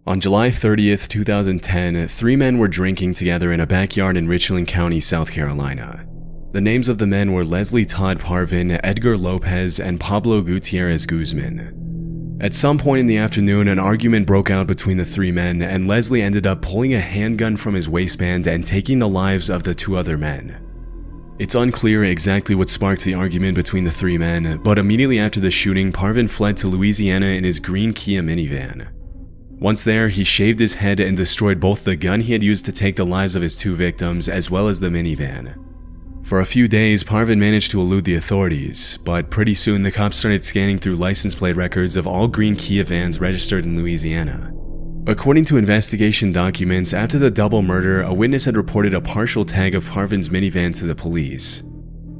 On July 30th, 2010, three men were drinking together in a backyard in Richland County, South Carolina. The names of the men were Leslie Todd Parvin, Edgar Lopez, and Pablo Gutierrez Guzman. At some point in the afternoon, an argument broke out between the three men, and Leslie ended up pulling a handgun from his waistband and taking the lives of the two other men. It's unclear exactly what sparked the argument between the three men, but immediately after the shooting, Parvin fled to Louisiana in his green Kia minivan. Once there, he shaved his head and destroyed both the gun he had used to take the lives of his two victims as well as the minivan. For a few days, Parvin managed to elude the authorities, but pretty soon the cops started scanning through license plate records of all green Kia vans registered in Louisiana. According to investigation documents, after the double murder, a witness had reported a partial tag of Parvin's minivan to the police.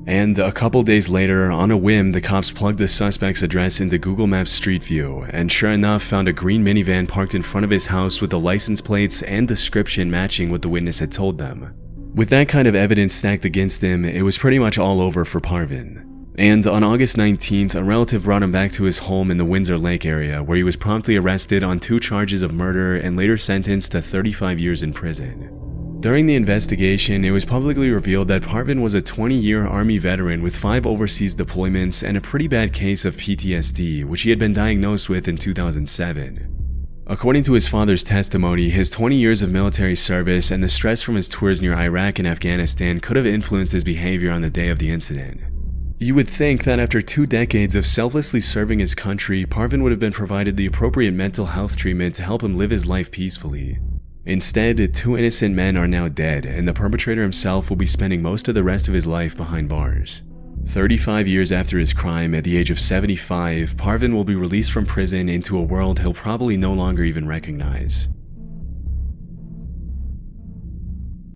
And a couple days later, on a whim, the cops plugged the suspect's address into Google Maps Street View, and sure enough found a green minivan parked in front of his house with the license plates and description matching what the witness had told them. With that kind of evidence stacked against him, it was pretty much all over for Parvin. And on August 19th, a relative brought him back to his home in the Windsor Lake area, where he was promptly arrested on 2 charges of murder and later sentenced to 35 years in prison. During the investigation, it was publicly revealed that Parvin was a 20-year Army veteran with 5 overseas deployments and a pretty bad case of PTSD, which he had been diagnosed with in 2007. According to his father's testimony, his 20 years of military service and the stress from his tours near Iraq and Afghanistan could have influenced his behavior on the day of the incident. You would think that after 2 decades of selflessly serving his country, Parvin would have been provided the appropriate mental health treatment to help him live his life peacefully. Instead, 2 innocent men are now dead, and the perpetrator himself will be spending most of the rest of his life behind bars. 35 years after his crime, at the age of 75, Parvin will be released from prison into a world he'll probably no longer even recognize.